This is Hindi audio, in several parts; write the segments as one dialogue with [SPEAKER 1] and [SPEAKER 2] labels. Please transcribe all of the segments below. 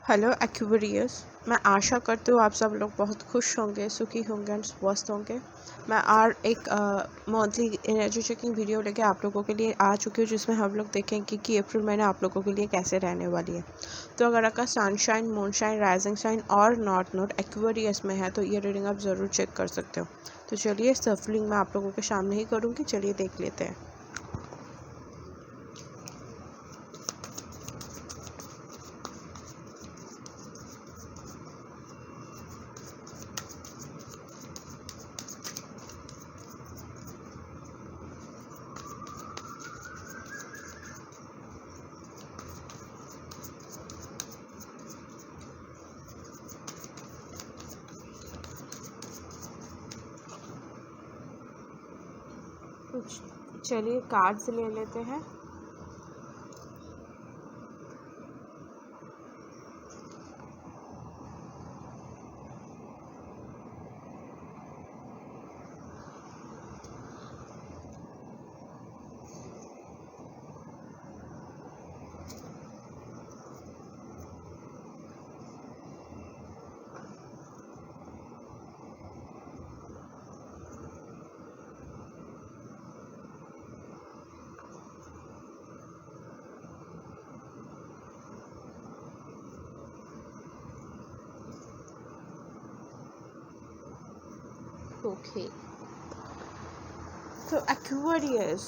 [SPEAKER 1] Hello Aquarius. मैं आशा करती हूँ आप सब लोग बहुत खुश होंगे, सुखी होंगे एंड स्वस्थ होंगे। मैं एक मंथली एनर्जी चेकिंग वीडियो लेके आप लोगों के लिए आ चुकी हूँ, जिसमें हम लोग देखेंगे कि अप्रैल महीने आप लोगों के लिए कैसे रहने वाली है। तो अगर आपका सनशाइन, मूनशाइन, राइजिंग साइन और नॉर्थ नोड एक्वेरियस में है तो ये रीडिंग आप ज़रूर चेक कर सकते हो। तो चलिए सफलिंग मैं आप लोगों के सामने ही करूँगी, चलिए देख लेते हैं। चलिए कार्ड्स ले लेते हैं। ओके, तो एक्वेरियस,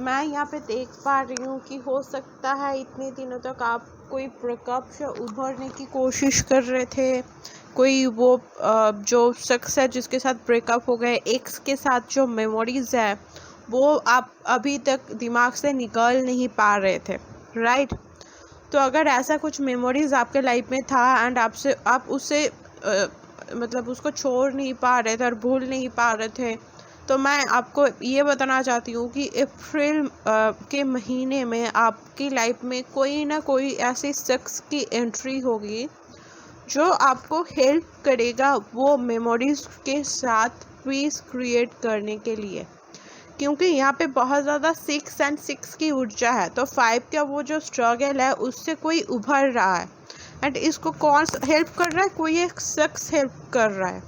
[SPEAKER 1] मैं यहाँ पे देख पा रही हूँ कि हो सकता है इतने दिनों तक आप कोई ब्रेकअप से उभरने की कोशिश कर रहे थे। कोई वो जो शख्स है जिसके साथ ब्रेकअप हो गए, एक्स के साथ जो मेमोरीज है वो आप अभी तक दिमाग से निकाल नहीं पा रहे थे, राइट। तो अगर ऐसा कुछ मेमोरीज आपके लाइफ में था एंड आप उससे मतलब उसको छोड़ नहीं पा रहे थे और भूल नहीं पा रहे थे, तो मैं आपको ये बताना चाहती हूँ कि अप्रैल के महीने में आपकी लाइफ में कोई ना कोई ऐसी शख्स की एंट्री होगी जो आपको हेल्प करेगा वो मेमोरीज के साथ पीस क्रिएट करने के लिए। क्योंकि यहाँ पे बहुत ज़्यादा 6 एंड 6 की ऊर्जा है, तो 5 का वो जो स्ट्रगल है उससे कोई उभर रहा है एंड इसको कौन हेल्प कर रहा है, कोई एक शख्स हेल्प कर रहा है।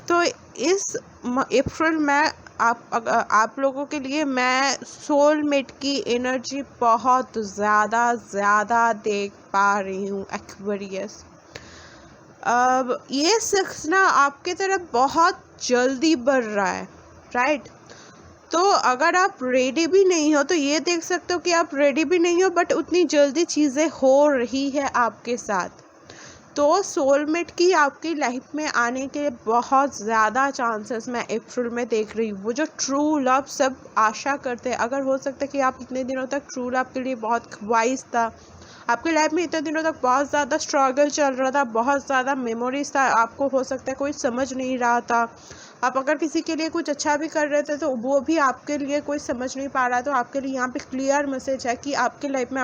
[SPEAKER 1] तो इस अप्रैल में आप लोगों के लिए मैं सोलमेट की एनर्जी बहुत ज़्यादा देख पा रही हूँ एक्वेरियस। अब ये शख्स ना आपके तरफ बहुत जल्दी बढ़ रहा है, राइट। तो अगर आप रेडी भी नहीं हो तो ये देख सकते हो कि आप रेडी भी नहीं हो, बट उतनी जल्दी चीज़ें हो रही है आपके साथ। तो सोलमेट की आपकी लाइफ में आने के बहुत ज़्यादा चांसेस मैं अप्रैल में देख रही हूँ। वो जो ट्रू लव सब आशा करते हैं, अगर हो सकता है कि आप इतने दिनों तक ट्रू लव के लिए बहुत ख्वाहिश था, आपकी लाइफ में इतने दिनों तक बहुत ज़्यादा स्ट्रगल चल रहा था, बहुत ज़्यादा मेमोरीज था, आपको हो सकता है कोई समझ नहीं रहा था। आप अगर किसी के लिए कुछ अच्छा भी कर रहे थे तो वो भी आपके लिए कोई समझ नहीं पा रहा, तो आपके लिए यहाँ पे क्लियर मैसेज है कि आपके लाइफ में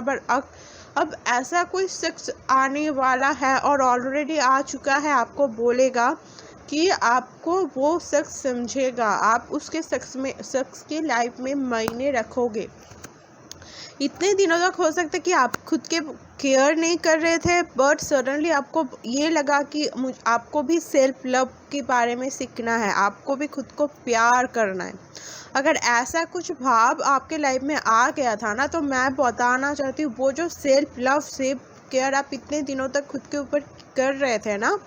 [SPEAKER 1] अब ऐसा कोई शख्स आने वाला है और ऑलरेडी आ चुका है, आपको बोलेगा कि आपको वो शख्स समझेगा, आप उसके शख्स की लाइफ में मायने रखोगे। इतने दिनों तक हो सकता है कि आप खुद के केयर नहीं कर रहे थे, बट सडनली आपको ये लगा कि आपको भी सेल्फ लव के बारे में सीखना है, आपको भी खुद को प्यार करना है। अगर ऐसा कुछ भाव आपके लाइफ में आ गया था ना, तो मैं बताना चाहती हूँ वो जो सेल्फ लव सेल्फ केयर आप इतने दिनों तक खुद के ऊपर कर रहे थे ना,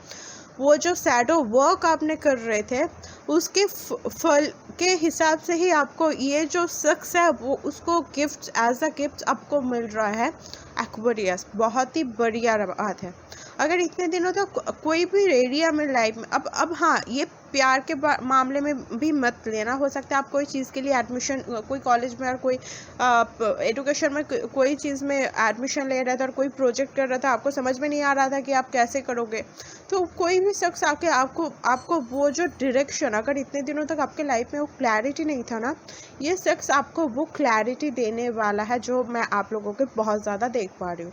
[SPEAKER 1] वो जो शैडो वर्क आपने कर रहे थे, उसके फल के हिसाब से ही आपको ये जो शख्स है वो उसको गिफ्ट एज अ गिफ्ट आपको मिल रहा है एक्वेरियस। बहुत ही बढ़िया बात है। अगर इतने दिनों तक कोई भी एरिया में लाइफ में अब हाँ, ये प्यार के मामले में भी मत लेना। हो सकता है आप कोई चीज़ के लिए एडमिशन, कोई कॉलेज में और कोई एजुकेशन में कोई चीज़ में एडमिशन ले रहा था और कोई प्रोजेक्ट कर रहा था, आपको समझ में नहीं आ रहा था कि आप कैसे करोगे, तो कोई भी शख्स आके आपको वो जो डायरेक्शन, अगर इतने दिनों तक आपके लाइफ में वो क्लैरिटी नहीं था ना, ये शख्स आपको वो क्लैरिटी देने वाला है जो मैं आप लोगों के बहुत ज़्यादा देख पा रही हूँ।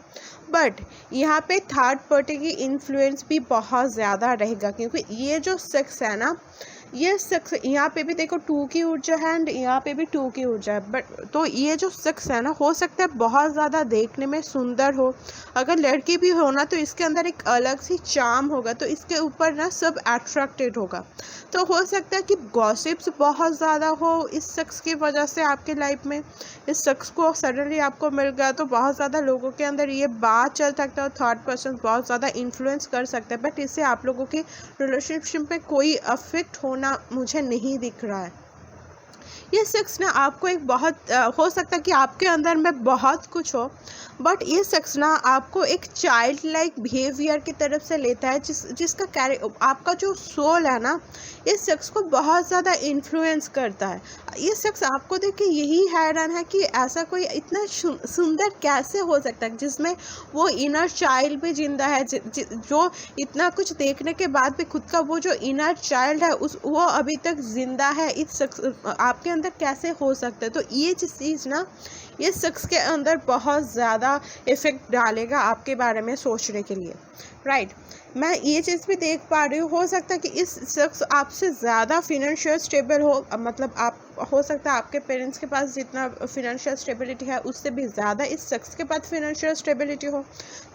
[SPEAKER 1] बट यहाँ पे थर्ड पार्टी की इन्फ्लुएंस भी बहुत ज़्यादा रहेगा, क्योंकि ये जो शख्स है ना, ये शख्स यहाँ पे भी देखो 2 की ऊर्जा है एंड यहाँ पे भी 2 की ऊर्जा है, बट तो ये जो शख्स है ना, हो सकता है बहुत ज़्यादा देखने में सुंदर हो, अगर लड़की भी हो ना तो इसके अंदर एक अलग सी चार्म होगा, तो इसके ऊपर ना सब अट्रैक्टेड होगा। तो हो सकता है कि गॉसिप्स बहुत ज़्यादा हो इस शख्स की वजह से आपके लाइफ में, इस शख्स को सडनली आपको मिल गया तो बहुत ज़्यादा लोगों के अंदर ये बात चल सकता है और थर्ड पर्सन बहुत ज़्यादा इन्फ्लुएंस कर सकता है, बट इससे आप लोगों की रिलेशनशिप में कोई अफेक्ट होना मुझे नहीं दिख रहा है। ये शख्स ना आपको एक बहुत हो सकता है कि आपके अंदर में बहुत कुछ हो, बट ये शख्स ना आपको एक चाइल्ड लाइक बिहेवियर की तरफ से लेता है, जिसका आपका जो सोल है ना, इस शख्स को बहुत ज़्यादा इन्फ्लुएंस करता है। ये शख्स आपको देख के यही हैरान है कि ऐसा कोई इतना सुंदर कैसे हो सकता है, जिसमें वो इनर चाइल्ड भी जिंदा है, जो इतना कुछ देखने के बाद भी खुद का वो जो इनर चाइल्ड है वो अभी तक जिंदा है। इस शख्स आपके अंदर कैसे हो सकता है? तो ये चीज़ ना ये शख्स के अंदर बहुत ज़्यादा इफ़ेक्ट डालेगा आपके बारे में सोचने के लिए, राइट। मैं ये चीज़ भी देख पा रही हूँ, हो सकता है कि इस शख्स आपसे ज़्यादा फिनेंशियल स्टेबल हो, मतलब आप हो सकता है आपके पेरेंट्स के पास जितना फिनेंशियल स्टेबिलिटी है उससे भी ज़्यादा इस शख्स के पास फिनेंशियल स्टेबिलिटी हो,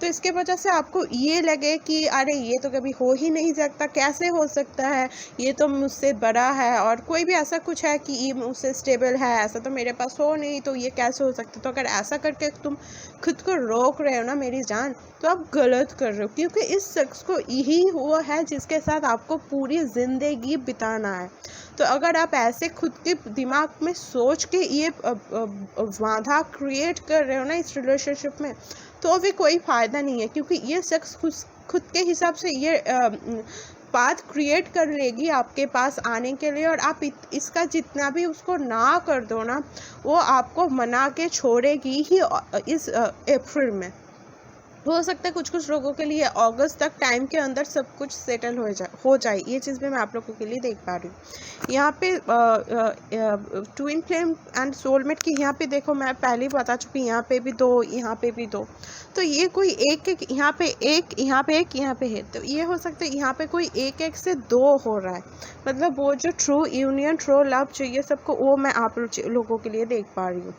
[SPEAKER 1] तो इसके वजह से आपको ये लगे कि अरे ये तो कभी हो ही नहीं सकता, कैसे हो सकता है, ये तो मुझसे बड़ा है, और कोई भी ऐसा कुछ है कि ये मुझसे स्टेबल है, ऐसा तो मेरे पास हो नहीं, तो ये कैसे हो सकता है। तो अगर ऐसा करके तुम खुद को रोक रहे हो ना मेरी जान, तो आप गलत कर रहे हो, क्योंकि इस शख्स को यही हुआ है जिसके साथ आपको पूरी ज़िंदगी बिताना है। तो अगर आप ऐसे खुद के दिमाग में सोच के ये बाधा क्रिएट कर रहे हो ना इस रिलेशनशिप में, तो भी कोई फ़ायदा नहीं है, क्योंकि ये शख्स खुद के हिसाब से ये बात क्रिएट कर लेगी आपके पास आने के लिए, और आप इसका जितना भी उसको ना कर दो ना, वो आपको मना के छोड़ेगी ही इस अप्रैल में। हो सकता है कुछ लोगों के लिए अगस्त तक टाइम के अंदर सब कुछ सेटल हो जाए। ये चीज़ भी मैं आप लोगों के लिए देख पा रही हूँ। यहाँ पे ट्विन फ्लेम एंड सोलमेट की यहाँ पे देखो, मैं पहले ही बता चुकी, यहाँ पे भी 2, यहाँ पे भी 2, तो ये कोई एक यहाँ पे एक, यहाँ पे एक, यहाँ पे है, तो ये हो सकता है यहाँ पे कोई एक से 2 हो रहा है, मतलब वो जो ट्रू यूनियन, ट्रू लव चाहिए सबको, वो मैं आप लोगों के लिए देख पा रही हूँ।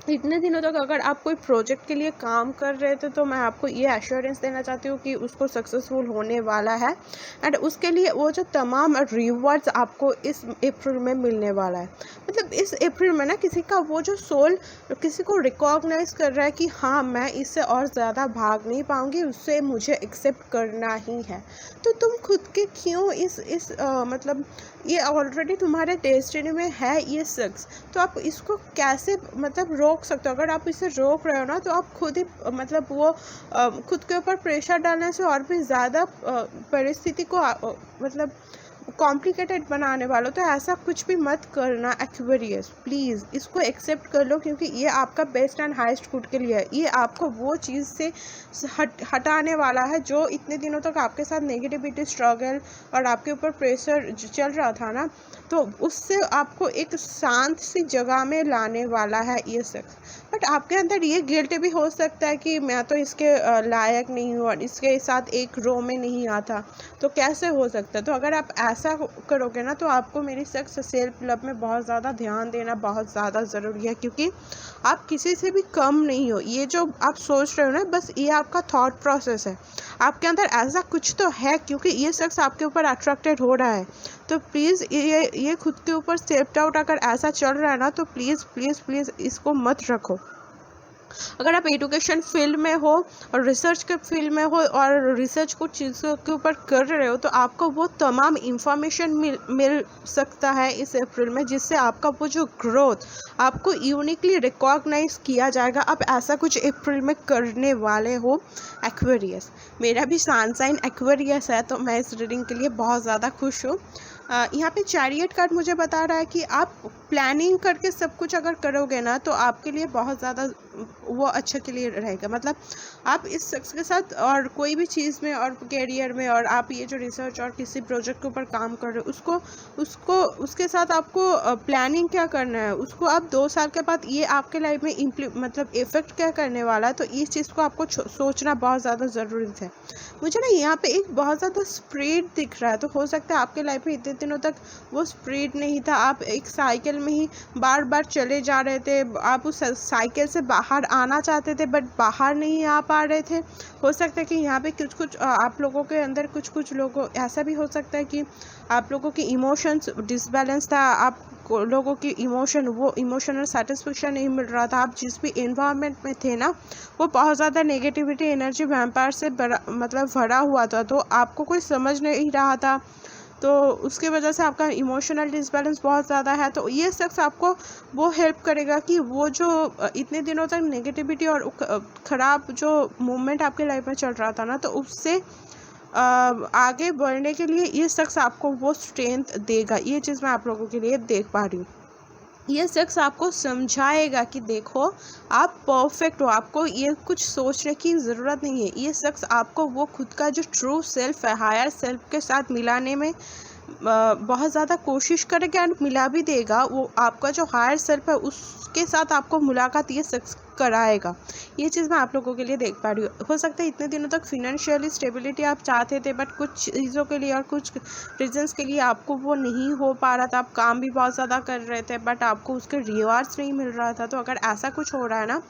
[SPEAKER 1] इतने दिनों तक अगर आप कोई प्रोजेक्ट के लिए काम कर रहे थे, तो मैं आपको ये एश्योरेंस देना चाहती हूँ कि उसको सक्सेसफुल होने वाला है, एंड उसके लिए वो जो तमाम रिवॉर्ड्स आपको इस अप्रैल में मिलने वाला है। मतलब इस अप्रैल में ना किसी का वो जो सोल किसी को रिकॉग्नाइज कर रहा है कि हाँ मैं इससे और ज़्यादा भाग नहीं पाऊँगी, उससे मुझे एक्सेप्ट करना ही है। तो तुम खुद के क्यों मतलब ये ऑलरेडी तुम्हारे डेस्टिनी में है ये शख्स, तो आप इसको कैसे मतलब रोक सकते हो? अगर आप इसे रोक रहे हो ना, तो आप खुद ही मतलब वो खुद के ऊपर प्रेशर डालने से और भी ज़्यादा परिस्थिति को मतलब कॉम्प्लिकेटेड बनाने वालों। तो ऐसा कुछ भी मत करना एक्वेरियस, प्लीज़ इसको एक्सेप्ट कर लो, क्योंकि ये आपका बेस्ट एंड हाईएस्ट गुड के लिए है। ये आपको वो चीज़ से हटाने वाला है जो इतने दिनों तक आपके साथ नेगेटिविटी, स्ट्रगल और आपके ऊपर प्रेशर चल रहा था ना, तो उससे आपको एक शांत सी जगह में लाने वाला है ये शख्स। बट आपके अंदर ये गिल्ट भी हो सकता है कि मैं तो इसके लायक नहीं हूँ और इसके साथ एक रो में नहीं आता, तो कैसे हो सकता है? तो अगर आप ऐसा करोगे ना, तो आपको मेरी शख्स सेल्फ लव में बहुत ज़्यादा ध्यान देना बहुत ज़्यादा ज़रूरी है, क्योंकि आप किसी से भी कम नहीं हो। ये जो आप सोच रहे हो ना, बस ये आपका थॉट प्रोसेस है, आपके अंदर ऐसा कुछ तो है, क्योंकि ये शख्स आपके ऊपर अट्रैक्टेड हो रहा है। तो प्लीज़ ये खुद के ऊपर सेल्फ डाउट अगर ऐसा चल रहा है ना, तो प्लीज़ प्लीज़ प्लीज़ इसको मत रखो। अगर आप एजुकेशन फील्ड में हो और रिसर्च के फील्ड में हो और रिसर्च कुछ चीज़ों के ऊपर कर रहे हो, तो आपको वो तमाम इंफॉर्मेशन मिल सकता है इस अप्रैल में, जिससे आपका वो जो ग्रोथ आपको यूनिकली रिकॉग्नाइज किया जाएगा। आप ऐसा कुछ अप्रैल में करने वाले हो एक्वेरियस। मेरा भी सन साइन एक्वेरियस है, तो मैं इस रीडिंग के लिए बहुत ज़्यादा खुश हूँ। यहाँ पे चैरियट कार्ड मुझे बता रहा है कि आप प्लानिंग करके सब कुछ अगर करोगे ना तो आपके लिए बहुत ज़्यादा वो अच्छा के लिए रहेगा। मतलब आप इस शख्स के साथ और कोई भी चीज़ में और करियर में, और आप ये जो रिसर्च और किसी प्रोजेक्ट के ऊपर काम कर रहे हो उसको उसको उसके साथ आपको प्लानिंग क्या करना है, उसको आप 2 साल के बाद ये आपके लाइफ में मतलब इफ़ेक्ट क्या करने वाला है, तो इस चीज़ को आपको सोचना बहुत ज़्यादा ज़रूरी है। मुझे ना यहाँ पे एक बहुत ज़्यादा स्प्रेड दिख रहा है, तो हो सकता है आपके लाइफ में इतने दिनों तक वो स्प्रेड नहीं था, आप एक साइकिल में ही बार बार चले जा रहे थे, आप उस साइकिल से बाहर आना चाहते थे बट बाहर नहीं आ पा रहे थे। हो सकता है कि यहाँ पे कुछ कुछ आप लोगों के अंदर कुछ लोगों ऐसा भी हो सकता है कि आप लोगों की इमोशंस डिसबैलेंस था, आप लोगों की वो इमोशनल सेटिस्फेक्शन नहीं मिल रहा था, आप जिस भी इन्वायरमेंट में थे ना वो बहुत ज़्यादा नेगेटिविटी एनर्जी वैम्पायर से मतलब भरा हुआ था, तो आपको कोई समझ नहीं रहा था, तो उसके वजह से आपका इमोशनल डिसबैलेंस बहुत ज़्यादा है। तो ये शख्स आपको वो हेल्प करेगा कि वो जो इतने दिनों तक नेगेटिविटी और ख़राब जो मूवमेंट आपके लाइफ में चल रहा था ना, तो उससे आगे बढ़ने के लिए ये शख्स आपको वो स्ट्रेंथ देगा। ये चीज़ मैं आप लोगों के लिए देख पा रही हूँ। ये शख्स आपको समझाएगा कि देखो आप परफेक्ट हो, आपको ये कुछ सोचने की ज़रूरत नहीं है। ये शख्स आपको वो खुद का जो ट्रू सेल्फ है हायर सेल्फ के साथ मिलाने में बहुत ज़्यादा कोशिश करेगा और मिला भी देगा। वो आपका जो हायर सेल्फ है उसके साथ आपको मुलाकात ये शख्स कराएगा। ये चीज़ मैं आप लोगों के लिए देख पा रही हूँ। हो सकता है इतने दिनों तक फिनेंशियली स्टेबिलिटी आप चाहते थे बट कुछ चीज़ों के लिए और कुछ रीजंस के लिए आपको वो नहीं हो पा रहा था। आप काम भी बहुत ज़्यादा कर रहे थे बट आपको उसके रिवॉर्ड्स नहीं मिल रहा था। तो अगर ऐसा कुछ हो रहा है ना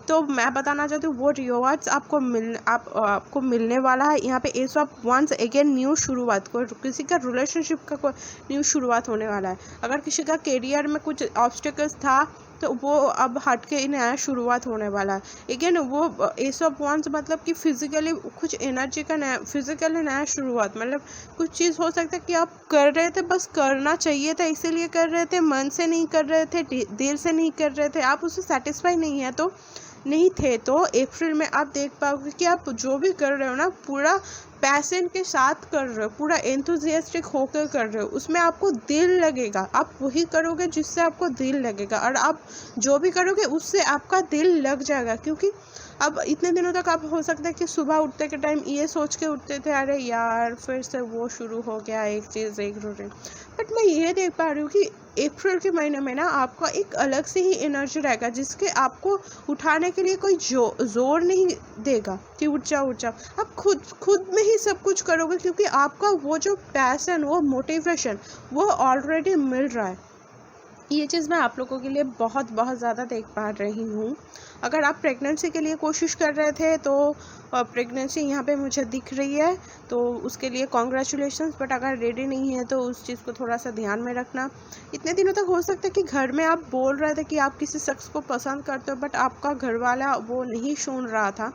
[SPEAKER 1] तो मैं बताना चाहती हूँ वो रिवॉर्ड्स आपको मिलने वाला है। यहाँ पे as of once again new शुरुआत, को किसी का रिलेशनशिप का कोई न्यू शुरुआत होने वाला है। अगर किसी का करियर में कुछ ऑब्स्टिकल्स था तो वो अब हट के नया शुरुआत होने वाला है। अगेन वो एस ऑफ वंस मतलब कि फिजिकली कुछ एनर्जी का नया फिजिकली नया शुरुआत, मतलब कुछ चीज़ हो सकता है कि आप कर रहे थे, बस करना चाहिए था इसीलिए कर रहे थे, मन से नहीं कर रहे थे, दिल से नहीं कर रहे थे, आप उससे सेटिस्फाई नहीं थे। तो अप्रैल में आप देख पाओगे कि आप जो भी कर रहे हो ना पूरा पैशन के साथ कर रहे हो, पूरा एंथुजियास्टिक होकर कर रहे हो, उसमें आपको दिल लगेगा। आप वही करोगे जिससे आपको दिल लगेगा और आप जो भी करोगे उससे आपका दिल लग जाएगा। क्योंकि अब इतने दिनों तक आप हो सकता है कि सुबह उठते के टाइम ये सोच के उठते थे अरे यार फिर से वो शुरू हो गया एक चीज़ एक रूटीन, बट मैं ये देख पा रही हूँ कि अप्रैल के महीने में ना आपका एक अलग से ही एनर्जी रहेगा जिसके आपको उठाने के लिए कोई जोर नहीं देगा कि उठ जाओ। आप खुद में ही सब कुछ करोगे क्योंकि आपका वो जो पैशन वो मोटिवेशन वो ऑलरेडी मिल रहा है। ये चीज़ मैं आप लोगों के लिए बहुत ज़्यादा देख पा रही हूँ। अगर आप प्रेगनेंसी के लिए कोशिश कर रहे थे तो प्रेगनेंसी यहाँ पे मुझे दिख रही है, तो उसके लिए कॉन्ग्रेचुलेशंस। बट अगर रेडी नहीं है तो उस चीज़ को थोड़ा सा ध्यान में रखना। इतने दिनों तक हो सकता है कि घर में आप बोल रहे थे कि आप किसी शख्स को पसंद करते हो बट आपका घर वाला वो नहीं सुन रहा था,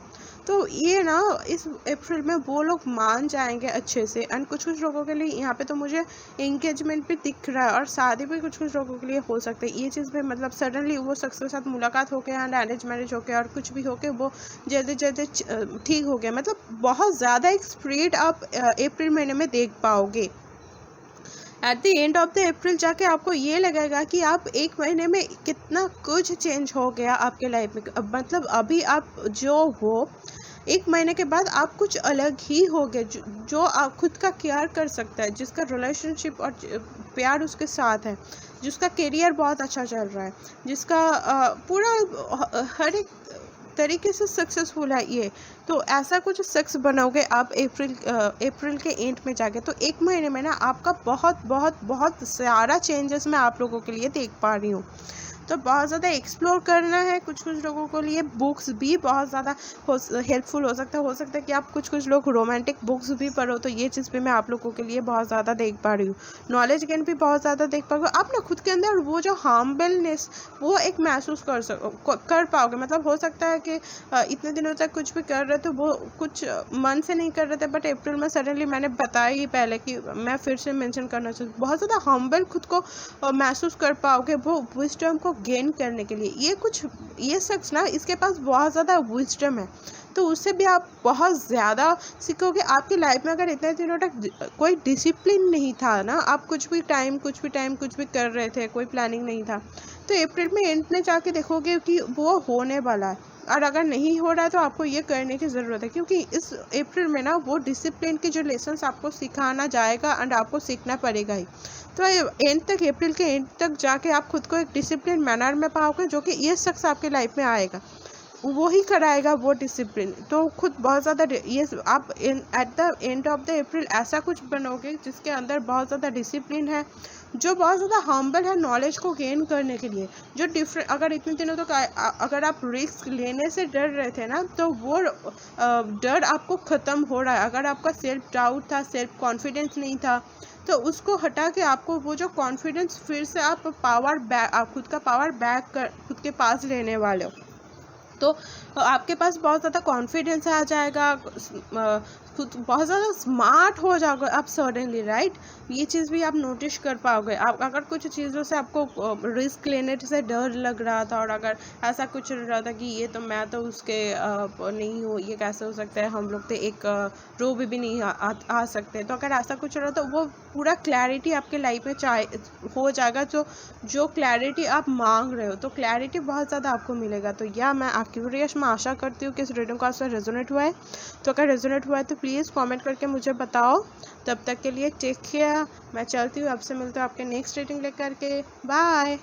[SPEAKER 1] तो ये ना इस अप्रैल में वो लोग मान जाएंगे अच्छे से। एंड कुछ लोगों के लिए यहाँ पे तो मुझे एंगेजमेंट भी दिख रहा है और शादी भी कुछ लोगों के लिए हो सकता है। ये चीज़ भी मतलब सडनली वो शख्स के साथ मुलाकात हो गया एंड अरेंज मैरिज हो गया और कुछ भी हो के वो जल्दी ठीक हो गया। मतलब बहुत ज़्यादा एक स्प्रेड आप अप्रैल महीने में देख पाओगे। At the end of the April जाके आपको ये लगेगा कि आप एक महीने में कितना कुछ चेंज हो गया आपके लाइफ में। मतलब अभी आप जो हो एक महीने के बाद आप कुछ अलग ही हो गए, जो आप खुद का केयर कर सकता है, जिसका रिलेशनशिप और प्यार उसके साथ है, जिसका करियर बहुत अच्छा चल रहा है, जिसका पूरा हर एक तरीके से सक्सेसफुल है ये। तो ऐसा कुछ सक्सेस बनोगे आप अप्रैल के एंड में जाके। तो एक महीने में ना आपका बहुत सारा चेंजेस मैं आप लोगों के लिए देख पा रही हूँ। तो बहुत ज़्यादा एक्सप्लोर करना है। कुछ लोगों को लिए बुक्स भी बहुत ज़्यादा हेल्पफुल हो सकता है कि आप कुछ लोग रोमांटिक बुक्स भी पढ़ो। तो ये चीज़ भी मैं आप लोगों के लिए बहुत ज़्यादा देख पा रही हूँ। नॉलेज गेन भी बहुत ज़्यादा देख पाओगे। आप ना खुद के अंदर वो जो हार्मफुलनेस वो एक महसूस कर पाओगे। मतलब हो सकता है कि इतने दिनों तक कुछ भी कर रहे थे वो कुछ मन से नहीं कर रहे थे, बट अप्रैल में सडनली मैंने बताया ही पहले कि मैं फिर से मेंशन करना चाहती हूँ, बहुत ज़्यादा हम्बल खुद को महसूस कर पाओगे वो विजडम को गेन करने के लिए। ये शख्स ना इसके पास बहुत ज़्यादा विजडम है। तो उससे भी आप बहुत ज़्यादा सीखोगे। आपकी लाइफ में अगर इतने दिनों तक कोई डिसिप्लिन नहीं था ना, आप कुछ भी टाइम कुछ भी कर रहे थे, कोई प्लानिंग नहीं था, तो अप्रैल में एंड में जाके देखोगे कि वो होने वाला है। और अगर नहीं हो रहा है तो आपको ये करने की ज़रूरत है, क्योंकि इस अप्रैल में ना वो डिसिप्लिन के जो लेसन्स आपको सिखाना जाएगा एंड आपको सीखना पड़ेगा ही। तो एंड तक, अप्रैल के एंड तक जाके आप खुद को एक डिसिप्लिन मैनर में पाओगे, जो कि ये शख्स आपके लाइफ में आएगा वो ही कराएगा वो डिसिप्लिन। तो खुद बहुत ज़्यादा ये आप at the end of the April ऐसा कुछ बनोगे जिसके अंदर बहुत ज़्यादा डिसिप्लिन है, जो बहुत ज़्यादा हम्बल है नॉलेज को गेन करने के लिए। जो डिफरेंट, अगर इतने दिनों तक अगर आप रिस्क लेने से डर रहे थे ना, तो वो डर आपको ख़त्म हो रहा है। अगर आपका सेल्फ डाउट था, सेल्फ कॉन्फिडेंस नहीं था, तो उसको हटा के आपको वो जो कॉन्फिडेंस, फिर से आप पावर बैक, आप खुद का पावर बैक कर खुद के पास लेने वाले हो। तो आपके पास बहुत ज़्यादा कॉन्फिडेंस आ जाएगा, खुद बहुत ज़्यादा स्मार्ट हो जाओगे आप सडनली, राइट। ये चीज़ भी आप नोटिस कर पाओगे। आप अगर कुछ चीज़ों से आपको रिस्क लेने से डर लग रहा था, और अगर ऐसा कुछ लग रहा था कि ये तो मैं तो उसके नहीं हूँ, ये कैसे हो सकता है, हम लोग तो एक रो भी नहीं आ सकते, तो अगर ऐसा कुछ रहा तो वो पूरा क्लैरिटी आपके लाइफ में हो जाएगा। जो क्लैरिटी आप मांग रहे हो, तो क्लैरिटी बहुत ज़्यादा आपको मिलेगा। तो या मैं आपकी वीडियोस में आशा करती हूँ कि इस रीडिंग को आपसे रेजोनेट हुआ है। तो अगर रेजोनेट हुआ है तो प्लीज़ कमेंट करके मुझे बताओ। तब तक के लिए टेक केयर। मैं चलती हूँ, आपसे मिलती हूँ आपके नेक्स्ट रीडिंग लेकर के। बाय।